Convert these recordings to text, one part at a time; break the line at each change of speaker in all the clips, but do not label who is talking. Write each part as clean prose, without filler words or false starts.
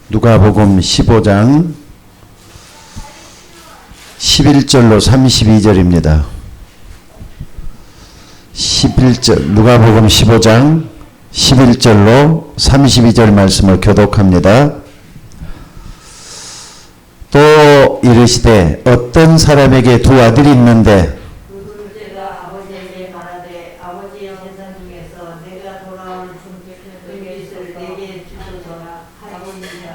누가복음 15장 11절로 32절입니다. 11절 누가복음 15장 11절로 32절 말씀을 교독합니다. 또 이르시되 어떤 사람에게 두 아들이 있는데
둘째가 아버지에게 말하되 아버지의 재산 중에서 내가 돌아오는 중에를 내게 주소서라 하니라.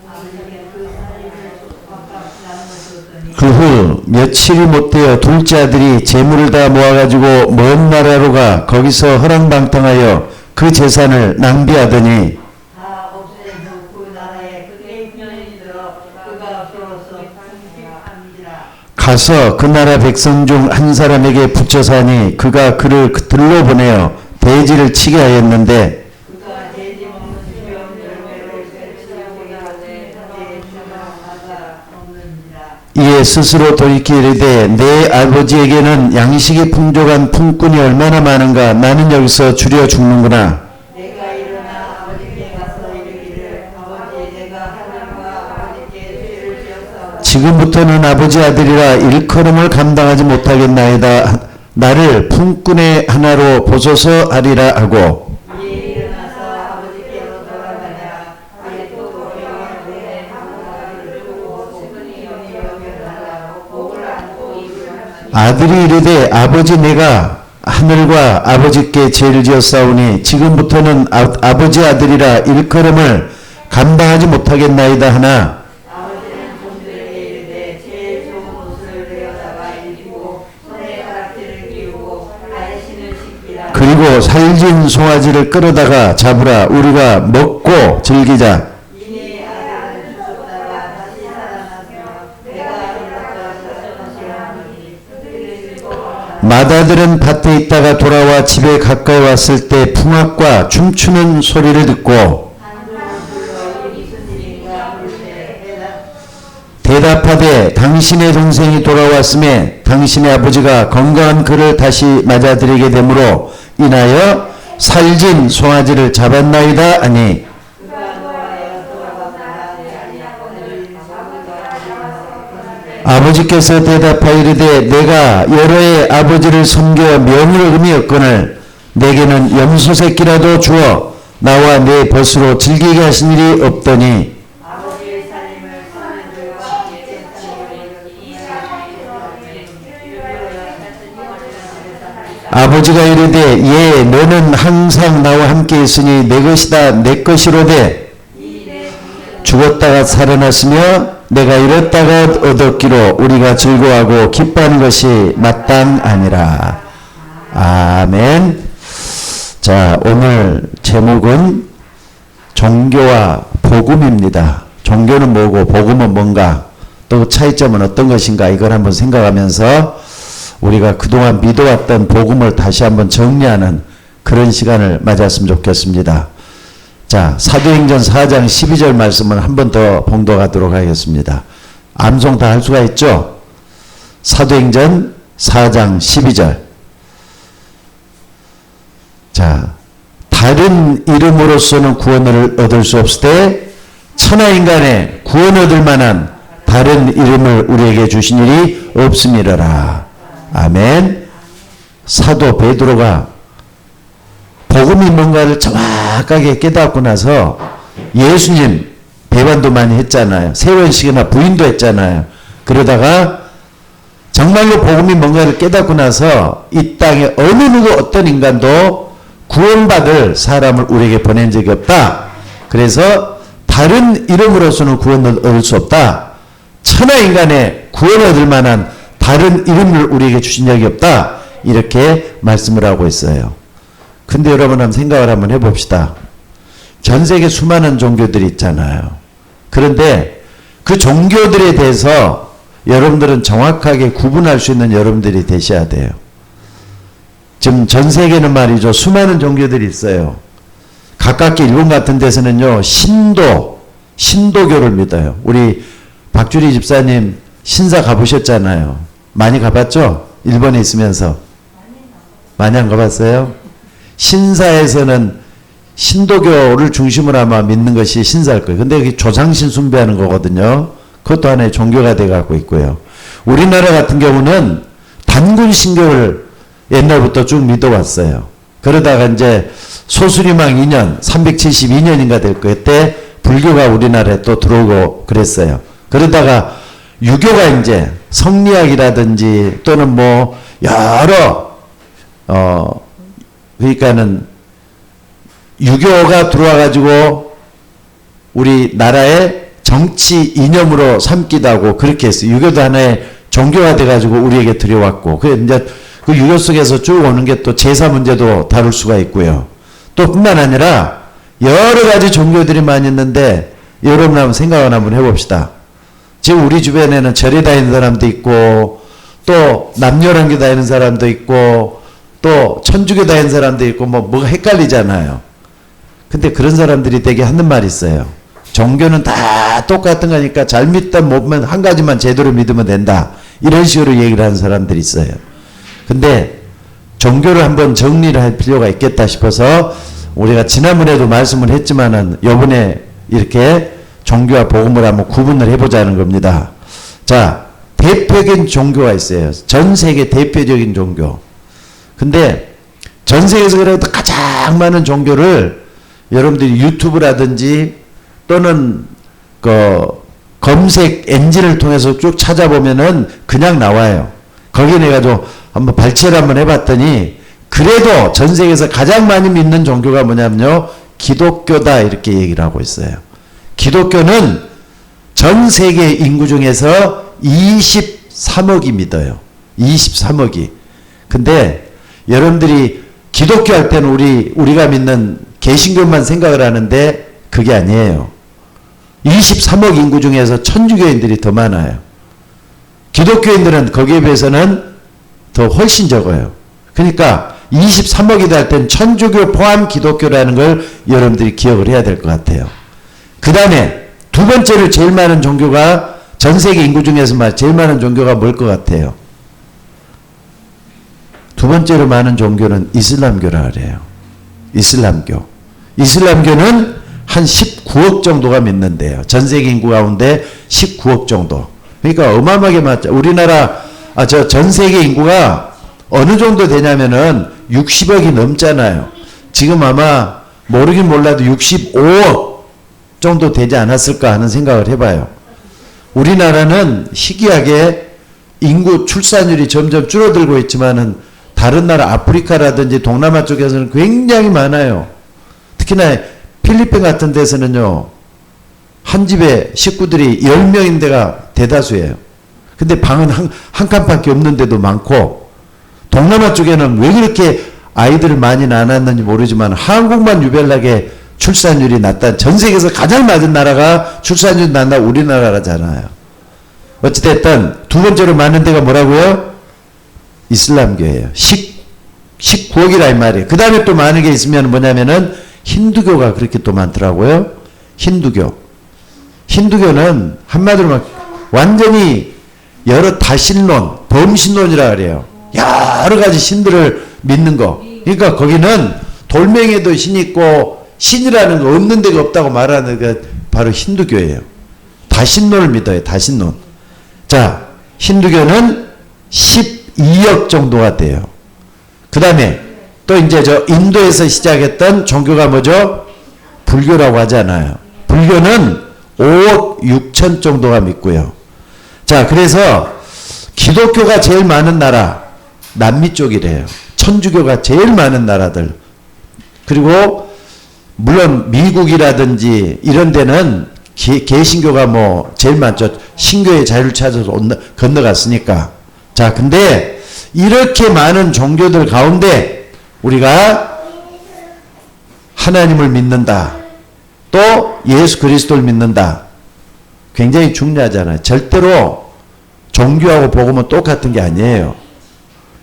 아버지가 그 사람을 각각 나누어 줬더니
그 후 며칠이 못되어 둘째 아들이 재물을 다 모아가지고 먼 나라로 가 거기서 허랑방탕하여 그 재산을 낭비하더니
다 없애는 후 그 나라에 그의 형편이 들어 그가 비로소 풍족함이니라.
가서 그 나라 백성 중 한 사람에게 붙여 사니 그가 그를 들로 보내어 돼지를 치게 하였는데
그가 돼지 먹는 주염 열매를 치려고 하되 내 주가 하다 없느니라.
이에 스스로 돌이켜 이르되 내 아버지에게는 양식이 풍족한 품꾼이 얼마나 많은가 나는 여기서 줄여 죽는구나.
내가 일어나 아버지께 가서 이르기를 아버지 내가 하나님과 아버지께 죄를 지었사오나
지금부터는 아버지 아들이라 일컬음을 감당하지 못하겠나이다. 나를 품꾼의 하나로 보소서 하리라 하고
이에 일어나서 아버지께로 돌아가냐 아예 또 돌아와 내 아버지를 주고 스승이 여겨달라고 복을 안고 입을 하니
아들이 이르되 아버지 내가 하늘과 아버지께 죄를 지었사오니 지금부터는 아버지 아들이라 일컬음을 감당하지 못하겠나이다 하나
아버지는 종들에게 이르되 제일 좋은 옷을 내어다가 입히고 손에 가락지를 끼우고 발에 신을 신기라.
그리고 살진 송아지를 끌어다가 잡으라 우리가 먹고 즐기자.
이내 아들은 죽었다가 다시 살아나서 내가 일어나 살아나시라 하니 그들이 즐거워하나
맏아들은 밭에 있다가 돌아와 집에 가까이 왔을 때 풍악과 춤추는 소리를 듣고
한동안 불러 이 무슨 일인가 물으되
대답하되 당신의 동생이 돌아왔음에 당신의 아버지가 건강한 그를 다시 맞아들이게 되므로 인하여 살진 송아지를 잡았나이다 하니
그가 노하여 돌아왔다 아니하거늘
아버지께서 대답하여 이르되 내가 여러의 아버지를 섬겨 명을 의미였거늘 내게는 염소 새끼라도 주어 나와 내 벗으로 즐기게 하신 일이 없더니
아버지의 살림을 사는 들과 함께
아버지가 이르되 예 너는 항상 나와 함께 있으니 내 것이다 내 것이로되 죽었다가 살아났으며 내가 잃었다가 얻었기로 우리가 즐거워하고 기뻐하는 것이 마땅하니라. 아멘. 자, 오늘 제목은 종교와 복음입니다. 종교는 뭐고 복음은 뭔가 또 차이점은 어떤 것인가 이걸 한번 생각하면서 우리가 그동안 믿어왔던 복음을 다시 한번 정리하는 그런 시간을 맞았으면 좋겠습니다. 자, 사도행전 4장 12절 말씀을 한 번 더 봉독하도록 하겠습니다. 암송 다 할 수가 있죠? 사도행전 4장 12절. 자, 다른 이름으로서는 구원을 얻을 수 없을 때 천하인간의 구원 얻을 만한 다른 이름을 우리에게 주신 일이 없음이라라. 아멘. 사도 베드로가 복음이 뭔가를 정확하게 깨닫고 나서 예수님 배반도 많이 했잖아요. 세 번씩이나 부인도 했잖아요. 그러다가 정말로 복음이 뭔가를 깨닫고 나서 이 땅에 어느 누구 어떤 인간도 구원받을 사람을 우리에게 보낸 적이 없다. 그래서 다른 이름으로서는 구원을 얻을 수 없다. 천하인간의 구원을 얻을 만한 다른 이름을 우리에게 주신 적이 없다. 이렇게 말씀을 하고 있어요. 근데 여러분 한번 생각을 한번 해봅시다. 전 세계 수많은 종교들이 있잖아요. 그런데 그 종교들에 대해서 여러분들은 정확하게 구분할 수 있는 여러분들이 되셔야 돼요. 지금 전 세계는 말이죠. 수많은 종교들이 있어요. 가깝게 일본 같은 데서는요. 신도교를 믿어요. 우리 박주리 집사님 신사 가보셨잖아요. 많이 가봤죠? 일본에 있으면서. 많이 안 가봤어요? 신사에서는 신도교를 중심으로 아마 믿는 것이 신사일 거예요. 근데 여기 조상신 숭배하는 거거든요. 그것도 하나의 종교가 돼가고 있고요. 우리나라 같은 경우는 단군 신교를 옛날부터 쭉 믿어왔어요. 그러다가 이제 소수리망 2년, 372년인가 될 거예요. 그때 불교가 우리나라에 또 들어오고 그랬어요. 그러다가 유교가 이제 성리학이라든지 또는 뭐 여러 그러니까는 유교가 들어와가지고 우리나라의 정치 이념으로 삼기도 하고 그렇게 했어요. 유교도 하나의 종교가 돼가지고 우리에게 들여왔고, 그 이제 그 유교 속에서 쭉 오는 게 또 제사 문제도 다룰 수가 있고요. 또 뿐만 아니라 여러 가지 종교들이 많이 있는데 여러분 한번 생각을 한번 해봅시다. 지금 우리 주변에는 절에 다니는 사람도 있고 또 남녀란교 다니는 사람도 있고 또 천주교 다니는 사람도 있고 뭐가 헷갈리잖아요. 근데 그런 사람들이 되게 하는 말이 있어요. 종교는 다 똑같은 거니까 잘 믿든 못 믿든 한 가지만 제대로 믿으면 된다. 이런 식으로 얘기를 하는 사람들이 있어요. 근데 종교를 한번 정리를 할 필요가 있겠다 싶어서 우리가 지난번에도 말씀을 했지만은 요번에 이렇게 종교와 복음을 한번 구분을 해보자는 겁니다. 자, 대표적인 종교가 있어요. 전 세계 대표적인 종교. 근데 전 세계에서 그래도 가장 많은 종교를 여러분들이 유튜브라든지 또는 그 검색 엔진을 통해서 쭉 찾아보면은 그냥 나와요. 거기에 내가 좀 한번 발췌를 한번 해봤더니 그래도 전 세계에서 가장 많이 믿는 종교가 뭐냐면요, 기독교다 이렇게 얘기를 하고 있어요. 기독교는 전 세계 인구 중에서 23억이 믿어요. 23억이. 근데 여러분들이 기독교 할 때는 우리가 믿는 개신교만 생각을 하는데 그게 아니에요. 23억 인구 중에서 천주교인들이 더 많아요. 기독교인들은 거기에 비해서는 더 훨씬 적어요. 그러니까 23억이 될 땐 천주교 포함 기독교라는 걸 여러분들이 기억을 해야 될 것 같아요. 그 다음에 두 번째로 제일 많은 종교가 전 세계 인구 중에서 제일 많은 종교가 뭘 것 같아요? 두 번째로 많은 종교는 이슬람교라 그래요. 이슬람교. 이슬람교는 한 19억 정도가 믿는데요. 전 세계 인구 가운데 19억 정도. 그러니까 어마어마하게 많죠. 우리나라, 전 세계 인구가 어느 정도 되냐면은 60억이 넘잖아요. 지금 아마 모르긴 몰라도 65억 정도 되지 않았을까 하는 생각을 해봐요. 우리나라는 희귀하게 인구 출산율이 점점 줄어들고 있지만은 다른 나라 아프리카라든지 동남아 쪽에서는 굉장히 많아요. 특히나 필리핀 같은 데서는요, 한 집에 식구들이 10명인 데가 대다수예요. 근데 방은 한 칸밖에 없는 데도 많고, 동남아 쪽에는 왜 그렇게 아이들을 많이 낳았는지 모르지만 한국만 유별나게 출산율이 낮다. 전 세계에서 가장 낮은 나라가 출산율이 낮나 우리나라잖아요. 어찌됐든 두 번째로 많은 데가 뭐라고요? 이슬람교예요. 19억이라 이 말이에요. 그 다음에 또 많은 게 있으면 뭐냐면은 힌두교가 그렇게 또 많더라고요. 힌두교. 힌두교는 한마디로 완전히 여러 다신론, 범신론이라 그래요. 여러 가지 신들을 믿는 거. 그러니까 거기는 돌멩이에도 신 있고 신이라는 거 없는 데가 없다고 말하는 게 바로 힌두교예요. 다신론을 믿어요. 다신론. 자, 힌두교는 12억 정도가 돼요. 그 다음에 또 이제 인도에서 시작했던 종교가 뭐죠? 불교라고 하잖아요. 불교는 5억 6천 정도가 믿고요. 자, 그래서 기독교가 제일 많은 나라 남미 쪽이래요. 천주교가 제일 많은 나라들. 그리고 물론 미국이라든지 이런 데는 개신교가 뭐 제일 많죠. 신교의 자유를 찾아서 건너갔으니까. 자, 근데 이렇게 많은 종교들 가운데 우리가 하나님을 믿는다. 또 예수 그리스도를 믿는다. 굉장히 중요하잖아요. 절대로 종교하고 복음은 똑같은 게 아니에요.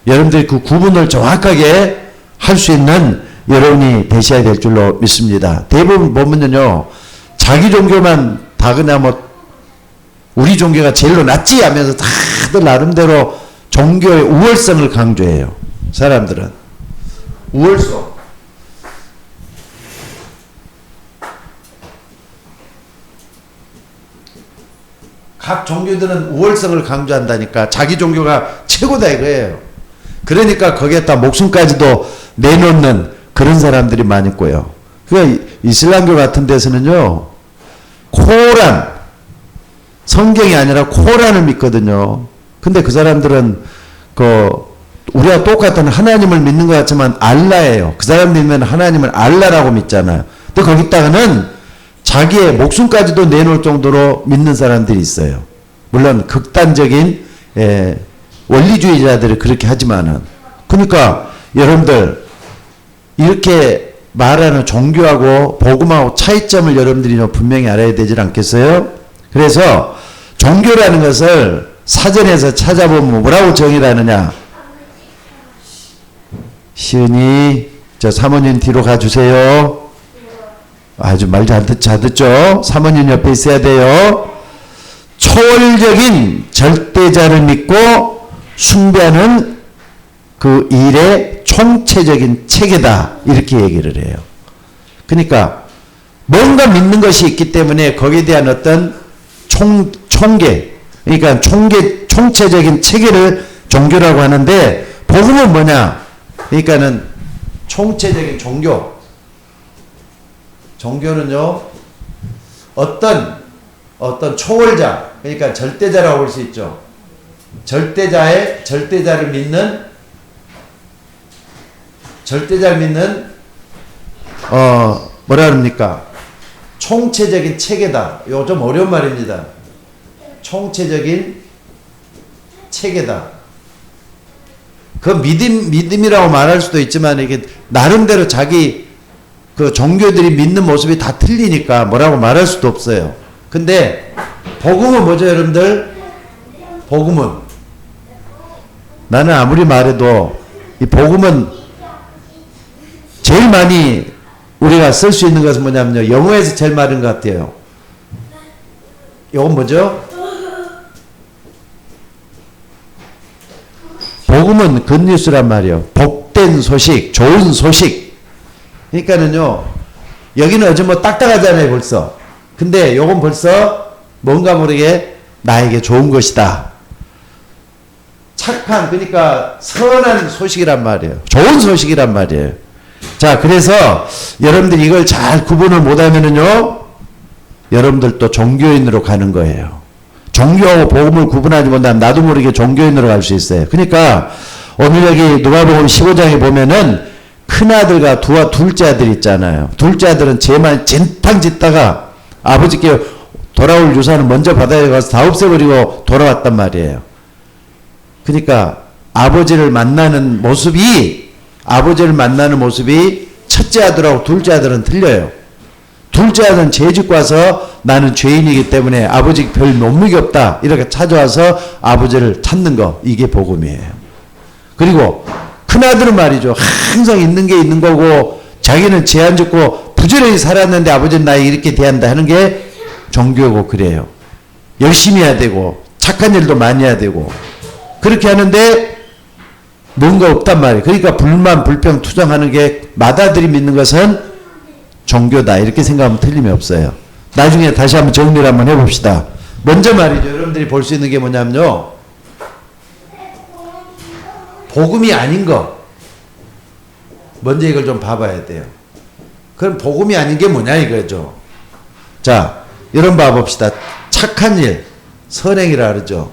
여러분들이 그 구분을 정확하게 할 수 있는 여러분이 되셔야 될 줄로 믿습니다. 대부분 보면요, 자기 종교만 다 그냥 뭐 우리 종교가 제일로 낫지 하면서 다들 나름대로 종교의 우월성을 강조해요. 사람들은 우월성. 각 종교들은 우월성을 강조한다니까. 자기 종교가 최고다 이거예요. 그러니까 거기에다 목숨까지도 내놓는 그런 사람들이 많이 있고요. 그러니까 이슬람교 같은 데서는요, 코란, 성경이 아니라 코란을 믿거든요. 근데 그 사람들은 우리가 똑같은 하나님을 믿는 것 같지만 알라예요. 그 사람 믿는 하나님을 알라라고 믿잖아요. 근데 거기다가는 자기의 목숨까지도 내놓을 정도로 믿는 사람들이 있어요. 물론 극단적인 원리주의자들이 그렇게 하지만은. 그러니까 여러분들 이렇게 말하는 종교하고 복음하고 차이점을 여러분들이 분명히 알아야 되지 않겠어요? 그래서 종교라는 것을 사전에서 찾아보면 뭐라고 정의를 하느냐? 시은이 저 사모님 뒤로 가주세요. 아주 말 잘 듣죠? 사모님 옆에 있어야 돼요. 초월적인 절대자를 믿고 숭배하는 그 일의 총체적인 체계다 이렇게 얘기를 해요. 그러니까 뭔가 믿는 것이 있기 때문에 거기에 대한 어떤 총계, 그러니까 총체적인 체계를 종교라고 하는데, 복음은 뭐냐? 그러니까는 총체적인 종교. 종교는요, 어떤 초월자, 그러니까 절대자라고 볼 수 있죠. 절대자를 믿는 뭐라 그럽니까? 총체적인 체계다. 이거 좀 어려운 말입니다. 총체적인 체계다. 그 믿음이라고 말할 수도 있지만, 이게 나름대로 자기 그 종교들이 믿는 모습이 다 틀리니까 뭐라고 말할 수도 없어요. 근데 복음은 뭐죠, 여러분들? 복음은 나는 아무리 말해도 이 복음은 제일 많이 우리가 쓸 수 있는 것은 뭐냐면요, 영어에서 제일 많은 것 같아요. 이건 뭐죠? 복음은 굿뉴스란 말이에요. 복된 소식, 좋은 소식. 그러니까는요, 여기는 어제 뭐 딱딱하잖아요, 벌써. 근데 요건 벌써 뭔가 모르게 나에게 좋은 것이다. 착한, 그러니까 선한 소식이란 말이에요. 좋은 소식이란 말이에요. 자, 그래서 여러분들이 이걸 잘 구분을 못하면은요, 여러분들 또 종교인으로 가는 거예요. 종교하고 복음을 구분하지 못하면 나도 모르게 종교인으로 갈 수 있어요. 그러니까 오늘 여기 누가복음 15장에 보면은 큰아들과 둘째 아들 있잖아요. 둘째 아들은 죄만 진탕 짓다가 아버지께 돌아올 유산을 먼저 받아가서 다 없애버리고 돌아왔단 말이에요. 그러니까 아버지를 만나는 모습이 첫째 아들하고 둘째 아들은 틀려요. 둘째 아들은 죄짓고 와서 나는 죄인이기 때문에 아버지 별 면목이 없다 이렇게 찾아와서 아버지를 찾는 거, 이게 복음이에요. 그리고 큰아들은 말이죠, 항상 있는 게 있는 거고 자기는 죄 안 짓고 부지런히 살았는데 아버지는 나에 이렇게 대한다 하는 게 종교고, 그래요. 열심히 해야 되고 착한 일도 많이 해야 되고 그렇게 하는데 뭔가 없단 말이에요. 그러니까 불만 불평 투정하는 게, 맏아들이 믿는 것은 종교다 이렇게 생각하면 틀림이 없어요. 나중에 다시 한번 정리를 한번 해봅시다. 먼저 말이죠, 여러분들이 볼 수 있는 게 뭐냐면요, 복음이 아닌 거 먼저 이걸 좀 봐봐야 돼요. 그럼 복음이 아닌 게 뭐냐 이거죠. 자, 여러분 봐봅시다. 착한 일, 선행이라 그러죠.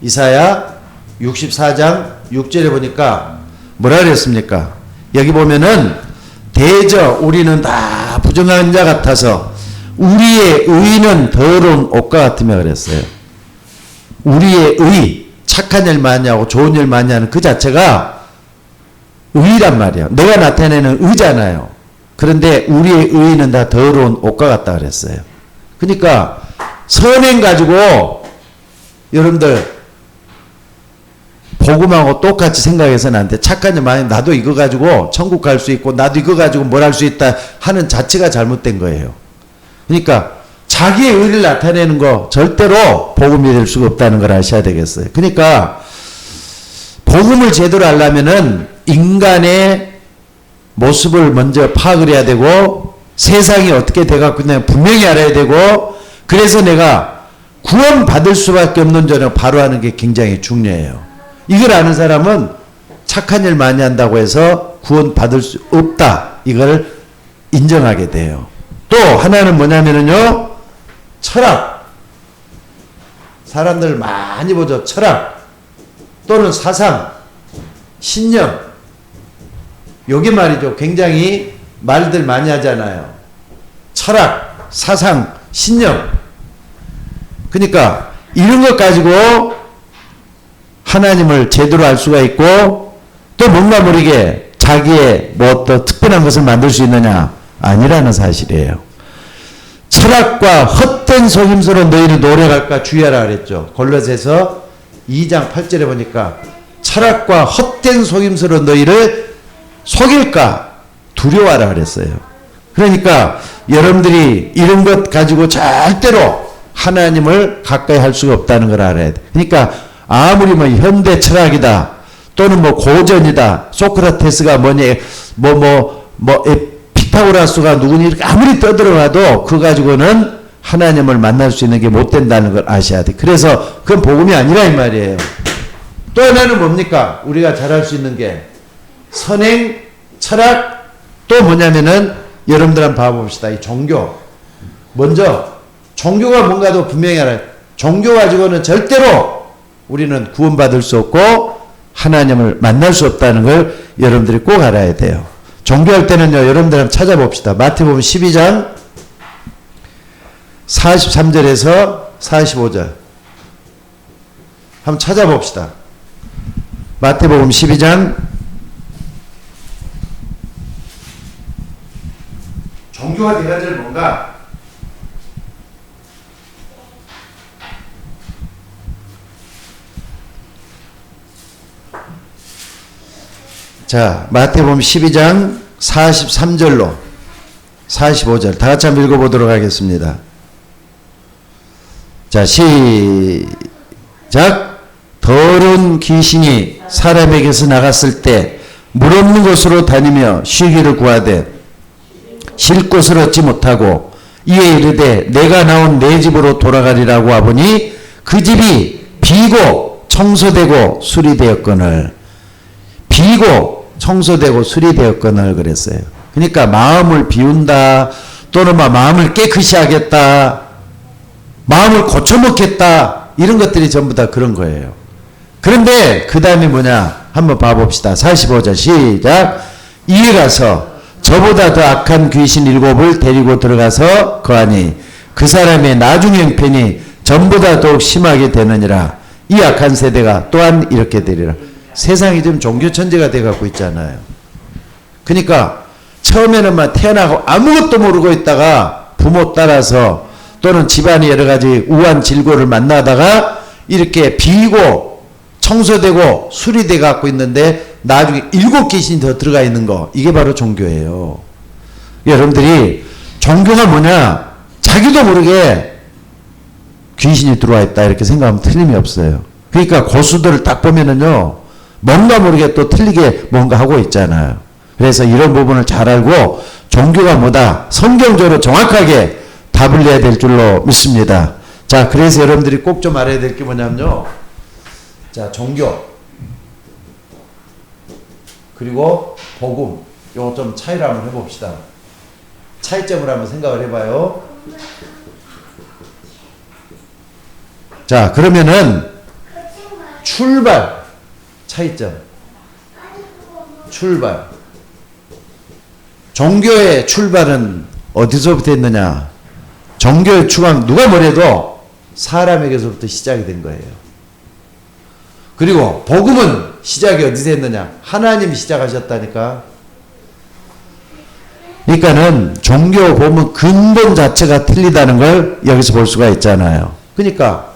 이사야 64장 6절에 보니까 뭐라 그랬습니까? 여기 보면은 대저 우리는 다 부정한 자 같아서 우리의 의는 더러운 옷과 같으며 그랬어요. 우리의 의, 착한 일 많이 하고 좋은 일 많이 하는 그 자체가 의란 말이에요. 내가 나타내는 의잖아요. 그런데 우리의 의는 다 더러운 옷과 같다 그랬어요. 그러니까 선행 가지고 여러분들 복음하고 똑같이 생각해서는 안 돼. 착한 일 많이, 나도 이거 가지고 천국 갈 수 있고 나도 이거 가지고 뭘 할 수 있다 하는 자체가 잘못된 거예요. 그러니까 자기의 의를 나타내는 거 절대로 복음이 될 수가 없다는 걸 아셔야 되겠어요. 그러니까 복음을 제대로 하려면은 인간의 모습을 먼저 파악을 해야 되고 세상이 어떻게 돼갖고 있냐 분명히 알아야 되고, 그래서 내가 구원 받을 수밖에 없는 전에 바로 하는 게 굉장히 중요해요. 이걸 아는 사람은 착한 일 많이 한다고 해서 구원 받을 수 없다. 이걸 인정하게 돼요. 또 하나는 뭐냐면요. 철학. 사람들 많이 보죠. 철학. 또는 사상. 신념. 여기 말이죠. 굉장히 말들 많이 하잖아요. 철학, 사상, 신념. 그러니까 이런 것 가지고 하나님을 제대로 알 수가 있고 또 뭔가 모르게 자기의 뭐 또 특별한 것을 만들 수 있느냐? 아니라는 사실이에요. 철학과 헛된 속임수로 너희를 노력할까 주의하라 그랬죠. 골로새서 2장 8절에 보니까 철학과 헛된 속임수로 너희를 속일까 두려워하라 그랬어요. 그러니까 여러분들이 이런 것 가지고 절대로 하나님을 가까이 할 수가 없다는 걸 알아야 돼. 그러니까 아무리 뭐 현대 철학이다 또는 뭐 고전이다 소크라테스가 뭐냐 피타고라스가 누구니 이렇게 아무리 떠들어가도 그거 가지고는 하나님을 만날 수 있는 게 못 된다는 걸 아셔야 돼. 그래서 그건 복음이 아니라 이 말이에요. 또 하나는 뭡니까? 우리가 잘할 수 있는 게 선행, 철학, 또 뭐냐면은 여러분들 한번 봐봅시다. 이 종교. 먼저 종교가 뭔가도 분명히 알아요. 종교 가지고는 절대로 우리는 구원받을 수 없고 하나님을 만날 수 없다는 걸 여러분들이 꼭 알아야 돼요. 종교할 때는요. 여러분들 한번 찾아봅시다. 마태복음 12장 43절에서 45절 한번 찾아봅시다. 마태복음 12장 종교가 대가절 뭔가? 자, 마태복음 12장 43절로 45절 다 같이 한번 읽어보도록 하겠습니다. 자, 시작. 더러운 귀신이 사람에게서 나갔을 때 물 없는 곳으로 다니며 쉬기를 구하되 쉴 곳을 얻지 못하고 이에 이르되 내가 나온 내 집으로 돌아가리라고 하보니 그 집이 비고 청소되고 수리되었거늘 비고 청소되고 수리되었거늘 그랬어요. 그러니까 마음을 비운다 또는 마음을 깨끗이 하겠다 마음을 고쳐먹겠다 이런 것들이 전부 다 그런 거예요. 그런데 그 다음에 뭐냐 한번 봐봅시다. 45절 시작. 이에 가서 저보다 더 악한 귀신 7을 데리고 들어가서 거하니 그 사람의 나중 형편이 전보다 더욱 심하게 되느니라. 이 악한 세대가 또한 이렇게 되리라. 세상이 지금 종교천재가 돼갖고 있잖아요. 그러니까 처음에는 막 태어나고 아무것도 모르고 있다가 부모 따라서 또는 집안이 여러 가지 우한 질고를 만나다가 이렇게 비고 청소되고 수리돼 갖고 있는데 나중에 7귀신이 더 들어가 있는 거 이게 바로 종교예요. 여러분들이 종교가 뭐냐 자기도 모르게 귀신이 들어와 있다 이렇게 생각하면 틀림이 없어요. 그러니까 고수들을 딱 보면은요 뭔가 모르게 또 틀리게 뭔가 하고 있잖아요. 그래서 이런 부분을 잘 알고 종교가 뭐다 성경적으로 정확하게 답을 내야 될 줄로 믿습니다. 자, 그래서 여러분들이 꼭 좀 알아야 될 게 뭐냐면요. 자, 종교 그리고 복음 요거 좀 차이를 한번 해봅시다. 차이점을 한번 생각을 해봐요. 자, 그러면은 출발 차이점 출발 종교의 출발은 어디서부터 했느냐? 종교의 출발 누가 뭐래도 사람에게서부터 시작이 된 거예요. 그리고 복음은 시작이 어디서 했느냐? 하나님이 시작하셨다니까. 그러니까는 종교 보면 근본 자체가 틀리다는 걸 여기서 볼 수가 있잖아요. 그러니까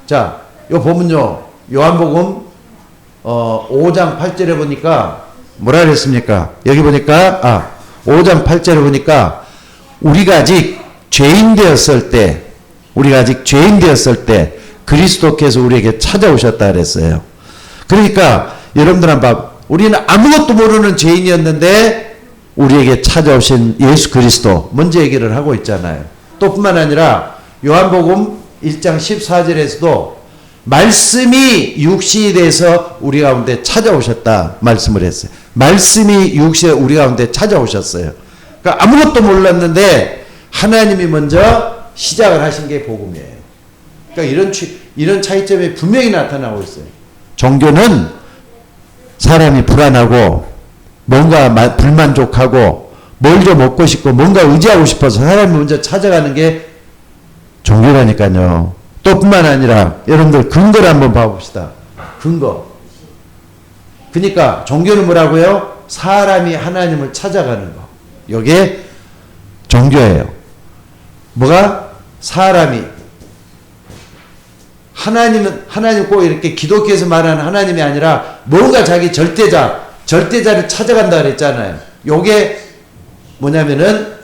자, 요 보면요. 요한복음 5장 8절에 보니까 뭐라 그랬습니까? 여기 보니까 5장 8절에 보니까 우리가 아직 죄인 되었을 때 그리스도께서 우리에게 찾아오셨다 그랬어요. 그러니까 여러분들 한번 봐. 우리는 아무것도 모르는 죄인이었는데 우리에게 찾아오신 예수 그리스도 먼저 얘기를 하고 있잖아요. 또 뿐만 아니라 요한복음 1장 14절에서도 말씀이 육신이 돼서 우리 가운데 찾아오셨다 말씀을 했어요. 말씀이 육신에 우리 가운데 찾아오셨어요. 그러니까 아무것도 몰랐는데 하나님이 먼저 시작을 하신 게 복음이에요. 그러니까 이런 차이점이 분명히 나타나고 있어요. 종교는 사람이 불안하고 뭔가 불만족하고 뭘 좀 얻고 싶고 뭔가 의지하고 싶어서 사람이 먼저 찾아가는 게 종교라니까요. 또 뿐만 아니라 여러분들 근거를 한번 봐봅시다. 근거. 그러니까 종교는 뭐라고요? 사람이 하나님을 찾아가는 거. 이게 종교예요. 뭐가? 사람이. 하나님 꼭 이렇게 기독교에서 말하는 하나님이 아니라 뭔가 자기 절대자를 찾아간다 그랬잖아요. 요게 뭐냐면은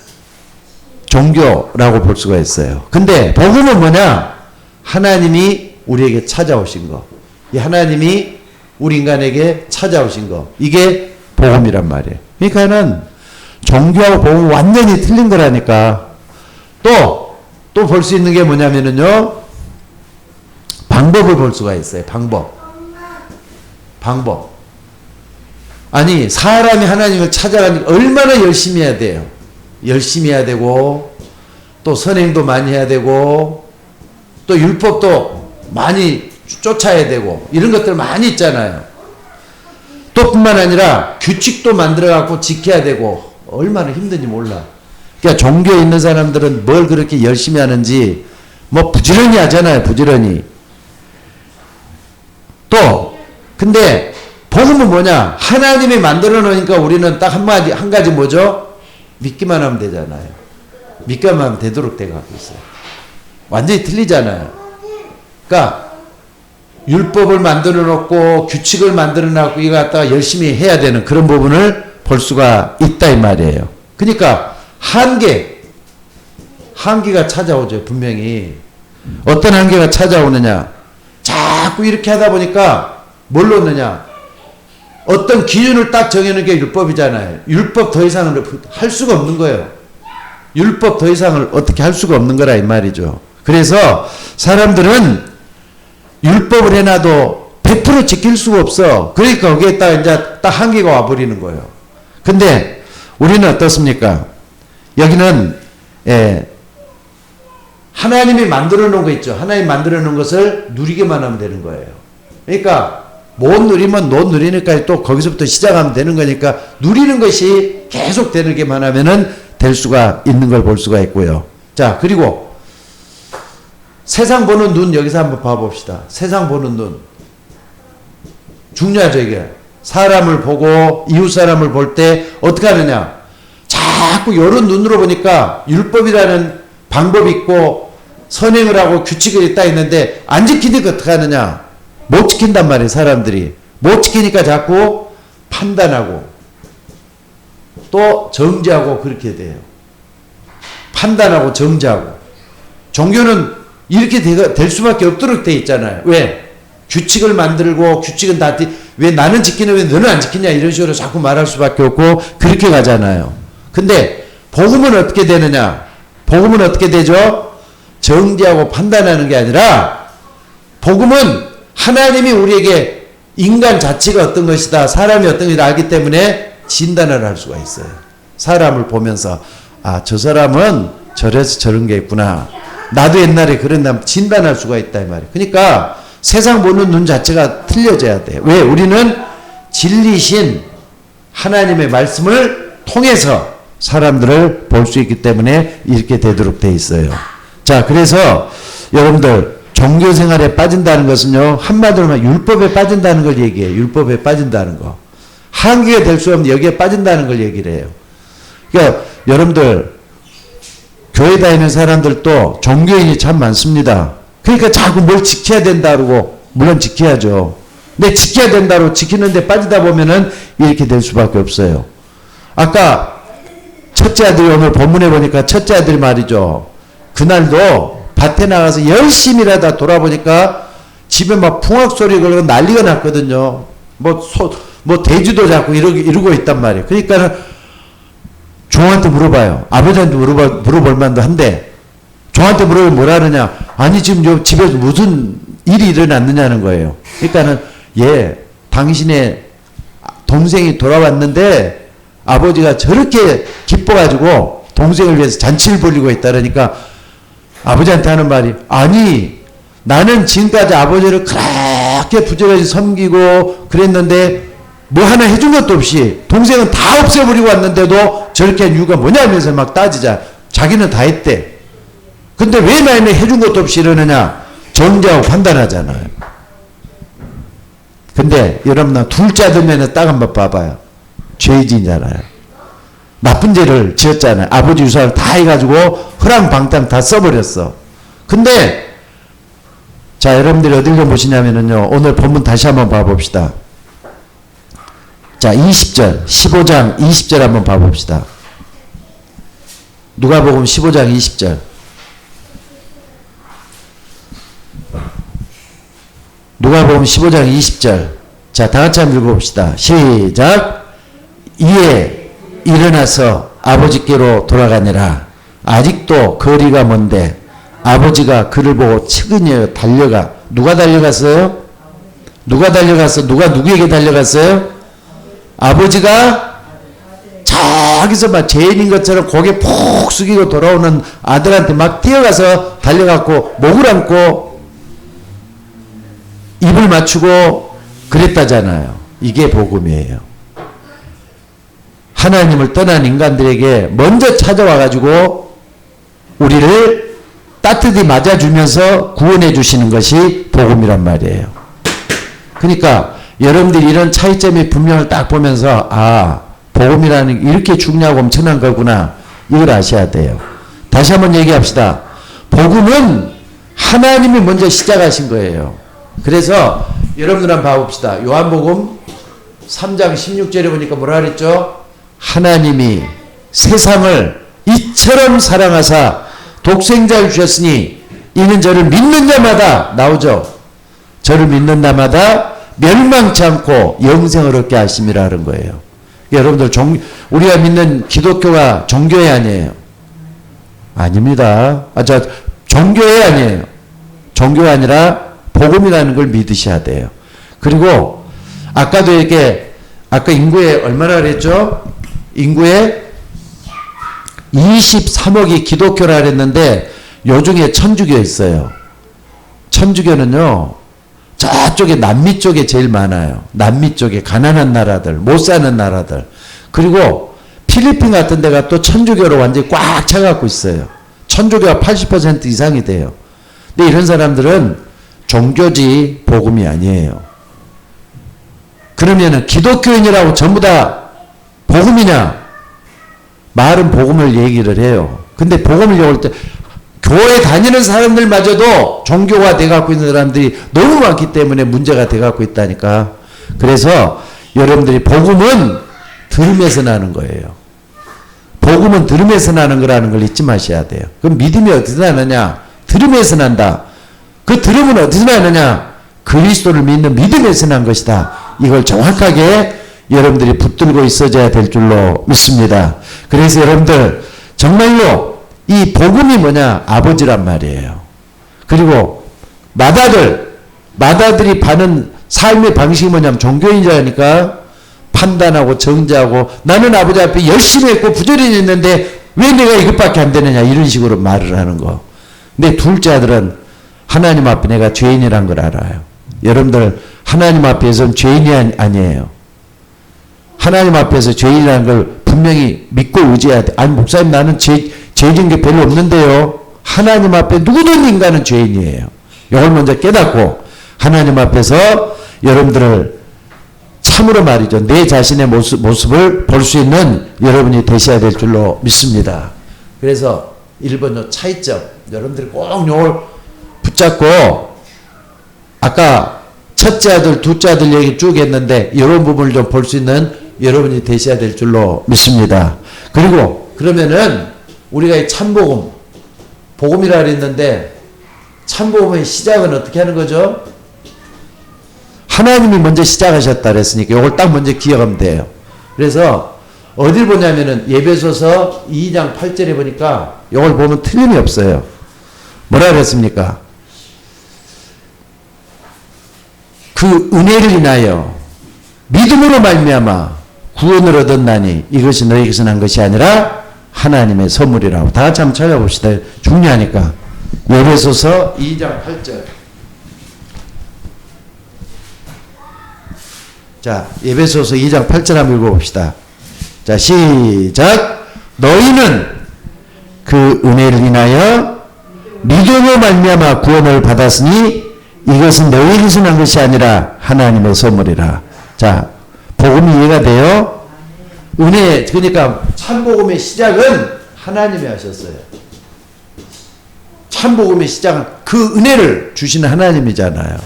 종교라고 볼 수가 있어요. 근데 복음은 뭐냐? 하나님이 우리에게 찾아오신 거. 이 하나님이 우리 인간에게 찾아오신 거. 이게 복음이란 말이에요. 그러니까는 종교하고 복음은 완전히 틀린 거라니까. 또 볼 수 있는 게 뭐냐면은요. 방법을 볼 수가 있어요. 방법. 아니 사람이 하나님을 찾아가니까 얼마나 열심히 해야 돼요. 열심히 해야 되고 또 선행도 많이 해야 되고 또 율법도 많이 쫓아야 되고 이런 것들 많이 있잖아요. 또 뿐만 아니라 규칙도 만들어 갖고 지켜야 되고 얼마나 힘든지 몰라. 그러니까 종교에 있는 사람들은 뭘 그렇게 열심히 하는지 뭐 부지런히 하잖아요. 부지런히. 또 근데 복음은 뭐냐? 하나님이 만들어 놓으니까 우리는 딱 한 가지 뭐죠? 믿기만 하면 되잖아요. 믿기만 하면 되도록 돼 갖고 있어요. 완전히 틀리잖아요. 그러니까 율법을 만들어 놓고 규칙을 만들어 놓고 이거 갖다가 열심히 해야 되는 그런 부분을 볼 수가 있다 이 말이에요. 그러니까 한계가 찾아오죠. 분명히. 어떤 한계가 찾아오느냐? 자꾸 이렇게 하다 보니까 뭘 놓느냐? 어떤 기준을 딱 정해놓은 게 율법이잖아요. 율법 더 이상을 할 수가 없는 거예요. 율법 더 이상을 어떻게 할 수가 없는 거라 이 말이죠. 그래서 사람들은 율법을 해놔도 100% 지킬 수가 없어. 그러니까 거기에 딱 한계가 와버리는 거예요. 근데 우리는 어떻습니까? 여기는 하나님이 만들어 놓은 거 있죠. 하나님이 만들어 놓은 것을 누리기만 하면 되는 거예요. 그러니까 못 누리면 못 누리니까 또 거기서부터 시작하면 되는 거니까 누리는 것이 계속 되게만 하면은 될 수가 있는 걸 볼 수가 있고요. 자, 그리고 세상 보는 눈 여기서 한번 봐봅시다. 세상 보는 눈. 중요하죠, 이게. 사람을 보고 이웃 사람을 볼 때 어떻게 하느냐. 자꾸 이런 눈으로 보니까 율법이라는 방법이 있고 선행을 하고 규칙을 있다 있는데 안 지키니까 어떻게 하느냐. 못 지킨단 말이에요, 사람들이. 못 지키니까 자꾸 판단하고 또 정죄하고 그렇게 돼요. 판단하고 정죄하고. 종교는 이렇게 될 수밖에 없도록 돼 있잖아요. 왜? 규칙을 만들고 규칙은 다 왜 나는 지키는데 왜 너는 안 지키냐 이런 식으로 자꾸 말할 수밖에 없고 그렇게 가잖아요. 근데 복음은 어떻게 되느냐? 복음은 어떻게 되죠? 정죄하고 판단하는 게 아니라 복음은 하나님이 우리에게 인간 자체가 어떤 것이다, 사람이 어떤 것이다 알기 때문에 진단을 할 수가 있어요. 사람을 보면서 아, 저 사람은 저래서 저런 게 있구나. 나도 옛날에 그랬다면 진단할 수가 있다 이 말이에요. 그러니까 세상 보는 눈 자체가 틀려져야 돼요. 왜? 우리는 진리신 하나님의 말씀을 통해서 사람들을 볼 수 있기 때문에 이렇게 되도록 돼 있어요. 자, 그래서 여러분들 종교 생활에 빠진다는 것은요, 한마디로 말하면 율법에 빠진다는 걸 얘기해요. 율법에 빠진다는 거. 한계가 될 수 없는 여기에 빠진다는 걸 얘기를 해요. 그러니까 여러분들 교회 다니는 사람들도 종교인이 참 많습니다. 그러니까 자꾸 뭘 지켜야 된다 그러고 물론 지켜야죠. 근데 지켜야 된다고 지키는데 빠지다 보면은 이렇게 될 수밖에 없어요. 아까 첫째 아들이 오늘 본문에 보니까 첫째 아들이 말이죠. 그날도 밭에 나가서 열심히 일하다 돌아보니까 집에 막 풍악 소리 걸고 난리가 났거든요. 뭐 돼지도 자꾸 이러고 있단 말이에요. 그러니까는 종한테 물어봐요. 아버지한테 물어볼 만도 한데 저한테 물어보면 뭐라 그러냐. 아니 지금 요 집에서 무슨 일이 일어났느냐는 거예요. 그러니까는 당신의 동생이 돌아왔는데 아버지가 저렇게 기뻐가지고 동생을 위해서 잔치를 벌이고 있다 그러니까 아버지한테 하는 말이 아니 나는 지금까지 아버지를 그렇게 부지런히 섬기고 그랬는데 뭐 하나 해준 것도 없이 동생은 다 없애버리고 왔는데도 저렇게 한 이유가 뭐냐 하면서 막 따지자. 자기는 다 했대. 근데 왜 나에는 해준 것도 없이 이러느냐. 정죄하고 판단하잖아요. 근데 여러분 둘째 아들면은 딱 한번 봐봐요. 죄인이잖아요. 나쁜 죄를 지었잖아요. 아버지 유산을 다 해가지고 허랑방탕 다 써버렸어. 근데 자 여러분들이 어딜 좀 보시냐면은요. 오늘 본문 다시 한번 봐봅시다. 자 20절 15장 20절 한번 봐봅시다. 누가복음 15장 20절 누가복음 15장 20절 자 다같이 한번 읽어봅시다. 시작. 이에 일어나서 아버지께로 돌아가니라. 아직도 거리가 먼데 아버지가 그를 보고 측은히 달려가. 누가 달려갔어요? 누가 달려갔어? 누가 누구에게 달려갔어요? 아버지가 저기서 막 죄인인 것처럼 고개 푹 숙이고 돌아오는 아들한테 막 뛰어가서 달려갔고 목을 안고 입을 맞추고 그랬다잖아요. 이게 복음이에요. 하나님을 떠난 인간들에게 먼저 찾아와가지고 우리를 따뜻히 맞아주면서 구원해 주시는 것이 복음이란 말이에요. 그러니까 여러분들이 이런 차이점이 분명을 딱 보면서 아 복음이라는 게 이렇게 중요하고 엄청난 거구나 이걸 아셔야 돼요. 다시 한번 얘기합시다. 복음은 하나님이 먼저 시작하신 거예요. 그래서 여러분들 한번 봐봅시다. 요한복음 3장 16절에 보니까 뭐라 그랬죠? 하나님이 세상을 이처럼 사랑하사 독생자를 주셨으니 이는 저를 믿는 자마다 나오죠. 저를 믿는 자마다 멸망치 않고 영생을 얻게 하심이라 하는 거예요. 여러분들 우리가 믿는 기독교가 종교회 아니에요. 아닙니다. 종교회 아니에요. 종교가 아니라 복음이라는 걸 믿으셔야 돼요. 그리고 아까도 이렇게 아까 인구에 얼마나 그랬죠? 인구에 23억이 기독교라 그랬는데 요중에 천주교 있어요. 천주교는요. 저쪽에 남미 쪽에 제일 많아요. 남미 쪽에 가난한 나라들, 못 사는 나라들. 그리고 필리핀 같은 데가 또 천주교로 완전히 꽉 차갖고 있어요. 천주교가 80% 이상이 돼요. 근데 이런 사람들은 종교지 복음이 아니에요. 그러면은 기독교인이라고 전부 다 복음이냐? 말은 복음을 얘기를 해요. 근데 복음을 얘기할 때 교회 다니는 사람들마저도 종교가 돼갖고 있는 사람들이 너무 많기 때문에 문제가 돼갖고 있다니까. 그래서 여러분들이 복음은 들음에서 나는 거예요. 복음은 들음에서 나는 거라는 걸 잊지 마셔야 돼요. 그럼 믿음이 어디서 나느냐? 들음에서 난다. 그 들음은 어디서 나느냐? 그리스도를 믿는 믿음에서 난 것이다. 이걸 정확하게 여러분들이 붙들고 있어줘야 될 줄로 믿습니다. 그래서 여러분들 정말로 이 복음이 뭐냐? 아버지란 말이에요. 그리고 마다들이 파는 삶의 방식이 뭐냐면 종교인이라니까 판단하고 정죄하고 나는 아버지 앞에 열심히 했고 부지런히 했는데 왜 내가 이것밖에 안 되느냐 이런 식으로 말을 하는 거. 근데 둘째 아들은 하나님 앞에 내가 죄인이란 걸 알아요. 여러분들 하나님 앞에서는 죄인이 아니에요. 하나님 앞에서 죄인이라는 걸 분명히 믿고 의지해야 돼. 아니 목사님 나는 죄진 게 별로 없는데요. 하나님 앞에 누구든 인간은 죄인이에요. 이걸 먼저 깨닫고 하나님 앞에서 여러분들을 참으로 말이죠. 내 자신의 모습을 볼 수 있는 여러분이 되셔야 될 줄로 믿습니다. 그래서 1번 차이점 여러분들이 꼭 이걸 붙잡고 아까 첫째 아들 둘째 아들 얘기 쭉 했는데 이런 부분을 좀 볼 수 있는 여러분이 되셔야 될 줄로 믿습니다. 그리고 그러면은 우리가 이 참복음 복음이라 그랬는데 참복음의 시작은 어떻게 하는 거죠? 하나님이 먼저 시작하셨다 그랬으니까 이걸 딱 먼저 기억하면 돼요. 그래서 어딜 보냐면은 예배소서 2장 8절에 보니까 이걸 보면 틀림이 없어요. 뭐라 그랬습니까? 그 은혜를 인하여 믿음으로 말미암아 구원을 얻었나니 이것이 너희에게서 난 것이 아니라 하나님의 선물이라고. 다 같이 한번 찾아봅시다. 중요하니까. 에베소서 2장 8절. 자, 에베소서 2장 8절 한번 읽어봅시다. 자, 시작. 너희는 그 은혜를 인하여 믿음으로 말미암아 구원을 받았으니 이것은 너희에게서 난 것이 아니라 하나님의 선물이라. 자, 복음이 이해가 돼요? 은혜, 그러니까 참복음의 시작은 하나님이 하셨어요. 참복음의 시작은 그 은혜를 주시는 하나님이잖아요.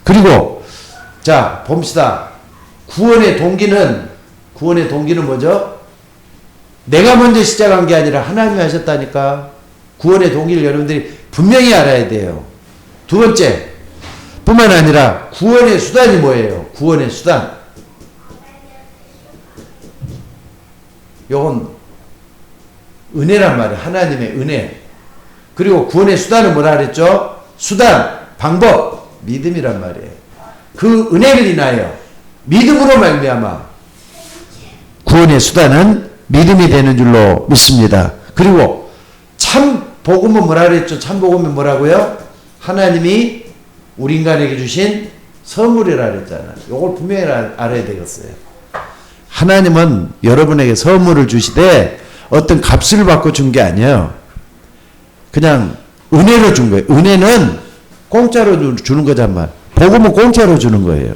그리고 자, 봅시다. 구원의 동기는 뭐죠? 내가 먼저 시작한 게 아니라 하나님이 하셨다니까. 구원의 동기를 여러분들이 분명히 알아야 돼요. 두 번째, 뿐만 아니라 구원의 수단이 뭐예요? 구원의 수단. 요건 은혜란 말이에요. 하나님의 은혜. 그리고 구원의 수단은 뭐라 그랬죠? 수단, 방법, 믿음이란 말이에요. 그 은혜를 인하여 믿음으로 말미암아 구원의 수단은 믿음이 되는 줄로 믿습니다. 그리고 참 복음은 뭐라 그랬죠? 참 복음은 뭐라고요? 하나님이 우리 인간에게 주신 선물이라 그랬잖아요. 이걸 분명히 알아야 되겠어요. 하나님은 여러분에게 선물을 주시되 어떤 값을 받고 준 게 아니에요. 그냥 은혜로 준 거예요. 은혜는 공짜로 주는 거잖아. 복음은 공짜로 주는 거예요.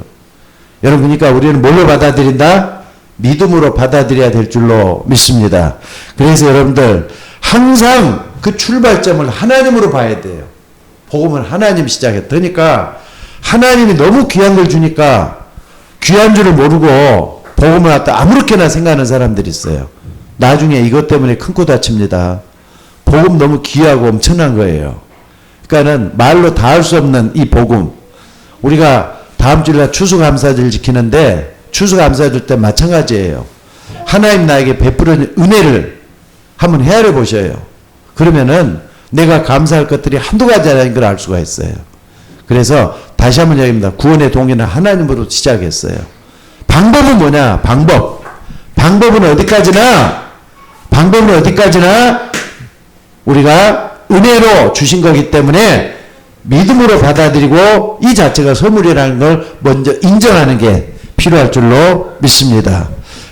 여러분, 그러니까 우리는 뭘로 받아들인다? 믿음으로 받아들여야 될 줄로 믿습니다. 그래서 여러분들 항상 그 출발점을 하나님으로 봐야 돼요. 복음은 하나님 시작했다. 그러니까 하나님이 너무 귀한 걸 주니까 귀한 줄을 모르고 복음을 갖다 아무렇게나 생각하는 사람들이 있어요. 나중에 이것 때문에 큰 코 다칩니다. 복음 너무 귀하고 엄청난 거예요. 그러니까는 말로 다 할 수 없는 이 복음. 우리가 다음 주일날 추수감사절 지키는데 추수감사절 때 마찬가지예요. 하나님 나에게 베푸는 은혜를 한번 헤아려 보셔요. 그러면은 내가 감사할 것들이 한두 가지 아닌 걸 알 수가 있어요. 그래서 다시 한번 얘기합니다. 구원의 동기는 하나님으로 시작했어요. 방법은 뭐냐? 방법은 어디까지나 우리가 은혜로 주신 거기 때문에 믿음으로 받아들이고 이 자체가 선물이라는 걸 먼저 인정하는 게 필요할 줄로 믿습니다.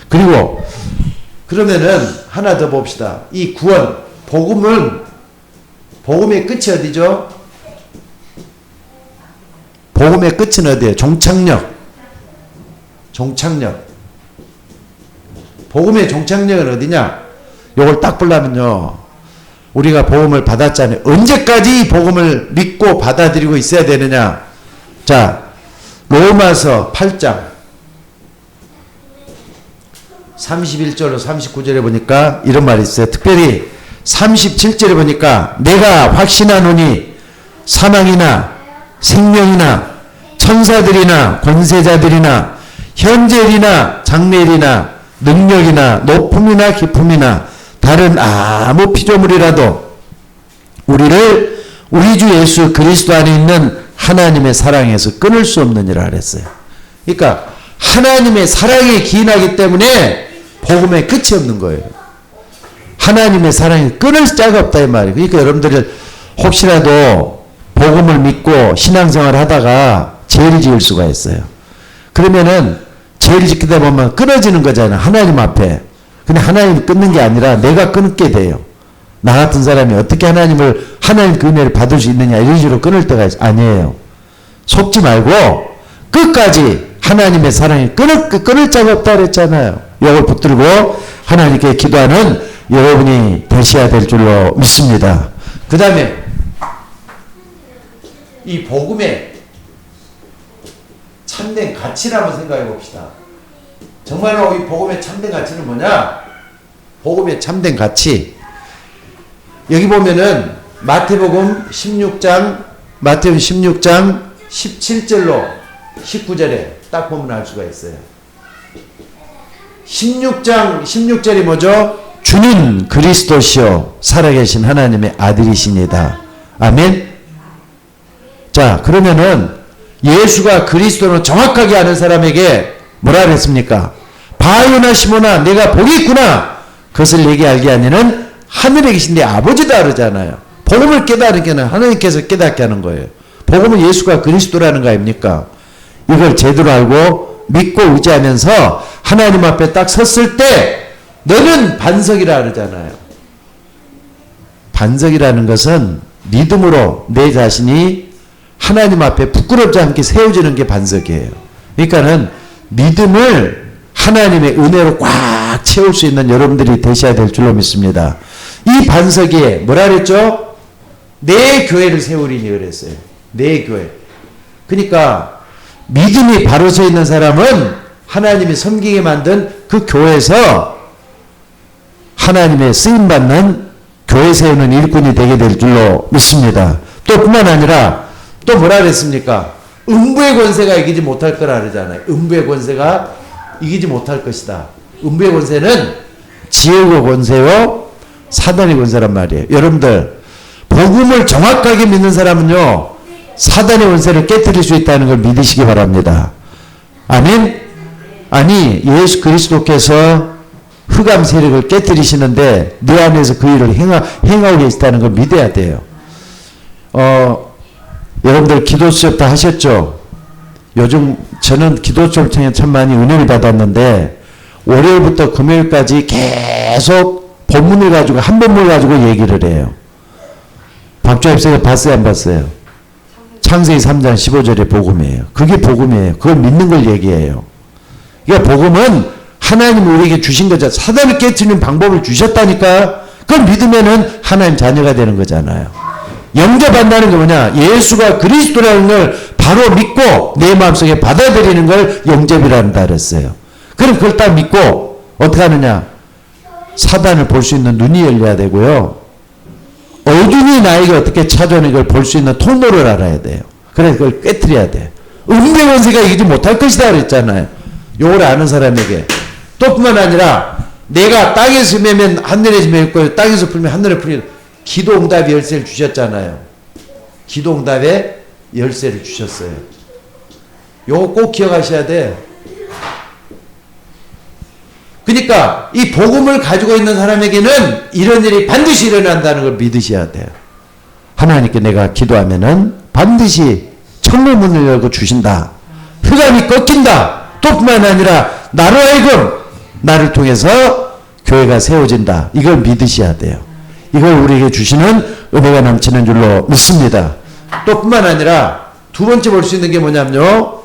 그리고 그러면은 하나 더 봅시다. 이 구원, 복음의 끝이 어디죠? 복음의 끝은 어디예요? 종착역. 복음의 종착역은 어디냐? 요걸 딱 보려면요. 우리가 복음을 받았잖아요. 언제까지 복음을 믿고 받아들이고 있어야 되느냐? 자, 로마서 8장 31절로 39절에 보니까 이런 말이 있어요. 특별히 37절에 보니까 내가 확신하노니 사망이나 생명이나 천사들이나 권세자들이나 현재일이나 장래일이나 능력이나 높음이나 깊음이나 다른 아무 피조물이라도 우리를 우리 주 예수 그리스도 안에 있는 하나님의 사랑에서 끊을 수 없느니라 그랬어요. 그러니까 하나님의 사랑에 기인하기 때문에 복음에 끝이 없는 거예요. 하나님의 사랑이 끊을 자가 없다 이 말이에요. 그러니까 여러분들이 혹시라도 복음을 믿고 신앙생활 하다가 죄를 지을 수가 있어요. 그러면은 죄를 지키다 보면 끊어지는 거잖아요. 하나님 앞에. 근데 하나님이 끊는 게 아니라 내가 끊게 돼요. 나 같은 사람이 어떻게 하나님 그 은혜를 받을 수 있느냐 이런 식으로 끊을 때가 아니에요. 속지 말고 끝까지 하나님의 사랑이 끊을 자가 없다 그랬잖아요. 이걸 붙들고 하나님께 기도하는 여러분이 되셔야 될 줄로 믿습니다. 그 다음에 이 복음의 참된 가치를 한번 생각해 봅시다. 정말로 이 복음의 참된 가치는 뭐냐? 복음의 참된 가치. 여기 보면은 마태복음 16장 17절로 19절에 딱 보면 알 수가 있어요. 16절이 뭐죠? 주는 그리스도시요 살아계신 하나님의 아들이시니다. 아멘? 자, 그러면은 예수가 그리스도를 정확하게 아는 사람에게 뭐라 그랬습니까? 바요나 시모나 내가 복이 있구나. 그것을 내게 알게 하니는 하늘에 계신 내 아버지다 그러잖아요. 복음을 깨달은 게는 하나님께서 깨닫게 하는 거예요. 복음은 예수가 그리스도라는 거 아닙니까? 이걸 제대로 알고 믿고 의지하면서 하나님 앞에 딱 섰을 때 너는 반석이라 그러잖아요. 반석이라는 것은 믿음으로 내 자신이 하나님 앞에 부끄럽지 않게 세워지는 게 반석이에요. 그러니까는 믿음을 하나님의 은혜로 꽉 채울 수 있는 여러분들이 되셔야 될 줄로 믿습니다. 이 반석에 뭐라 그랬죠? 내 교회를 세우리니 그랬어요. 내 교회. 그러니까 믿음이 바로 서 있는 사람은 하나님이 섬기게 만든 그 교회에서 하나님의 쓰임받는 교회 세우는 일꾼이 되게 될 줄로 믿습니다. 또 뿐만 아니라 또 뭐라 그랬습니까? 음부의 권세가 이기지 못할 거라 그러잖아요. 음부의 권세가 이기지 못할 것이다. 음부의 권세는 지옥의 권세요, 사단의 권세란 말이에요. 여러분들 복음을 정확하게 믿는 사람은요, 사단의 권세를 깨뜨릴 수 있다는 걸 믿으시기 바랍니다. 아멘? 아니, 예수 그리스도께서 흑암 세력을 깨뜨리시는데 내 안에서 그 일을 행하고 계시다는 걸 믿어야 돼요. 여러분들 기도 수업 다 하셨죠? 요즘 저는 기도 수업 통해 참 많이 은혜를 받았는데 월요일부터 금요일까지 계속 본문을 가지고 한 본문을 가지고 얘기를 해요. 박주엽 선생님 봤어요, 안 봤어요? 창세기 3장 15절의 복음이에요. 그게 복음이에요. 그걸 믿는 걸 얘기해요. 그러니까 복음은 하나님이 우리에게 주신 거죠. 사단을 깨트리는 방법을 주셨다니까. 그걸 믿으면은 하나님 자녀가 되는 거잖아요. 영접한다는 게 뭐냐? 예수가 그리스도라는 걸 바로 믿고 내 마음속에 받아들이는 걸 영접이란다 그랬어요. 그럼 그걸 딱 믿고 어떻게 하느냐? 사단을 볼 수 있는 눈이 열려야 되고요. 어둠이 나에게 어떻게 찾아오는 걸 볼 수 있는 통로를 알아야 돼요. 그래서 그걸 깨트려야 돼요. 음부의 권세가 이기지 못할 것이다 그랬잖아요. 요걸 아는 사람에게. 또 뿐만 아니라 내가 땅에서 매면 하늘에서 매일 거예요. 땅에서 풀면 하늘에 풀리는 기도응답의 열쇠를 주셨잖아요. 기도응답의 열쇠를 주셨어요. 요거 꼭 기억하셔야 돼. 그러니까 이 복음을 가지고 있는 사람에게는 이런 일이 반드시 일어난다는 걸 믿으셔야 돼요. 하나님께 내가 기도하면은 반드시 천국 문을 열고 주신다. 흑암이 꺾인다. 또 뿐만 아니라 나로 하여금 나를 통해서 교회가 세워진다. 이걸 믿으셔야 돼요. 이걸 우리에게 주시는 은혜가 넘치는 줄로 믿습니다. 또 뿐만 아니라 두 번째 볼 수 있는 게 뭐냐면요.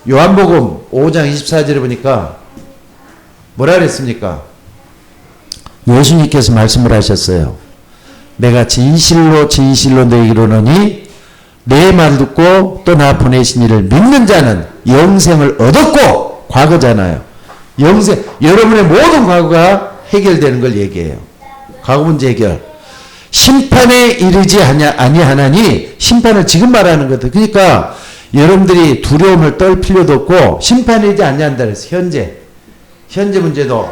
요한복음 5장 24절에 보니까 뭐라 그랬습니까? 예수님께서 말씀을 하셨어요. 내가 진실로 진실로 너희에게 이르노니 내 말 듣고 또 나 보내신 이를 믿는 자는 영생을 얻었고, 과거잖아요. 영생, 여러분의 모든 과거가 해결되는 걸 얘기해요. 과거 문제 해결. 심판에 이르지 아니하나니, 심판을 지금 말하는 거다. 그러니까 여러분들이 두려움을 떨 필요도 없고 심판에 이르지 아니한다 그랬어. 현재 문제도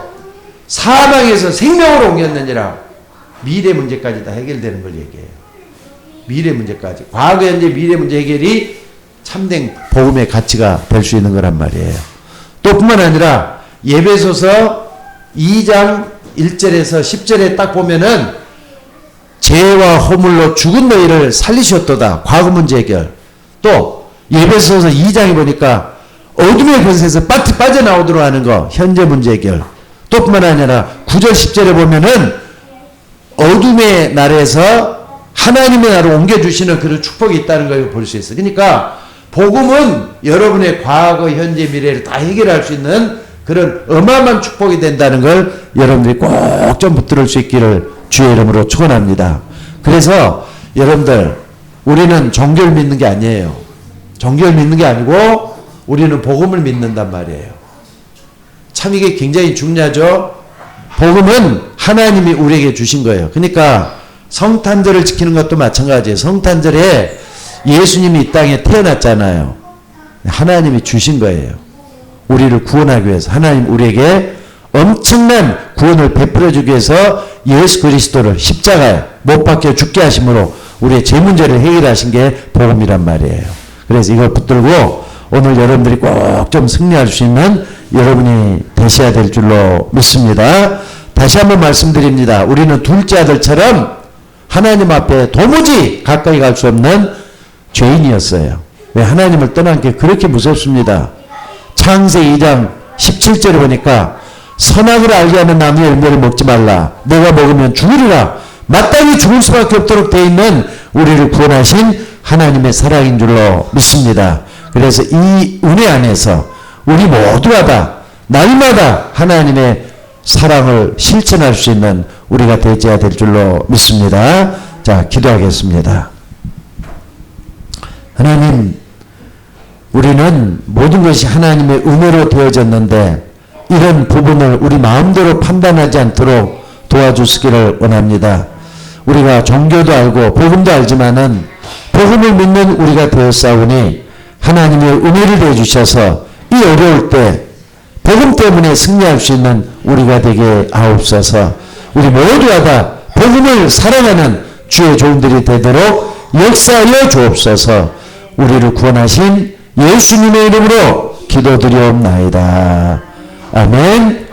사망에서 생명으로 옮겼느니라. 미래 문제까지 다 해결되는 걸 얘기해요. 미래 문제까지. 과거, 현재, 미래 문제 해결이 참된 복음의 가치가 될 수 있는 거란 말이에요. 또 뿐만 아니라 에베소서 2장 1절에서 10절에 딱 보면은 죄와 허물로 죽은 너희를 살리셨도다. 과거 문제 해결. 또 에베소서 2장에 보니까 어둠의 권세에서 빠져나오도록 하는 거, 현재 문제 해결. 또 뿐만 아니라 9절 10절에 보면은 어둠의 날에서 하나님의 나라로 옮겨주시는 그런 축복이 있다는 걸 볼 수 있어요. 그러니까 복음은 여러분의 과거, 현재, 미래를 다 해결할 수 있는 그런 어마어마한 축복이 된다는 걸 여러분들이 꼭 좀 붙들을 수 있기를 주의 이름으로 축원합니다. 그래서 여러분들, 우리는 종교를 믿는 게 아니에요. 종교를 믿는 게 아니고 우리는 복음을 믿는단 말이에요. 참 이게 굉장히 중요하죠. 복음은 하나님이 우리에게 주신 거예요. 그러니까 성탄절을 지키는 것도 마찬가지예요. 성탄절에 예수님이 이 땅에 태어났잖아요. 하나님이 주신 거예요. 우리를 구원하기 위해서 하나님 우리에게 엄청난 구원을 베풀어 주기 위해서 예수 그리스도를 십자가에 못 박혀 죽게 하심으로 우리의 죄 문제를 해결하신 게 복음이란 말이에요. 그래서 이걸 붙들고 오늘 여러분들이 꼭 좀 승리할 수 있는 여러분이 되셔야 될 줄로 믿습니다. 다시 한번 말씀드립니다. 우리는 둘째 아들처럼 하나님 앞에 도무지 가까이 갈 수 없는 죄인이었어요. 왜? 하나님을 떠난 게 그렇게 무섭습니다. 창세기 2장 17절에 보니까 선악을 알게 하는 나무의 열매를 먹지 말라. 내가 먹으면 죽으리라. 마땅히 죽을 수밖에 없도록 되어 있는 우리를 구원하신 하나님의 사랑인 줄로 믿습니다. 그래서 이 은혜 안에서 우리 모두가 다 날마다 하나님의 사랑을 실천할 수 있는 우리가 되어야 될 줄로 믿습니다. 자, 기도하겠습니다. 하나님, 우리는 모든 것이 하나님의 은혜로 되어졌는데 이런 부분을 우리 마음대로 판단하지 않도록 도와주시기를 원합니다. 우리가 종교도 알고 복음도 알지만은 복음을 믿는 우리가 되었사오니 하나님의 은혜를 내주셔서 이 어려울 때 복음 때문에 승리할 수 있는 우리가 되게 하옵소서. 우리 모두가 다 복음을 사랑하는 주의 종들이 되도록 역사하여 주옵소서. 우리를 구원하신 예수님의 이름으로 기도드리옵나이다. 아멘.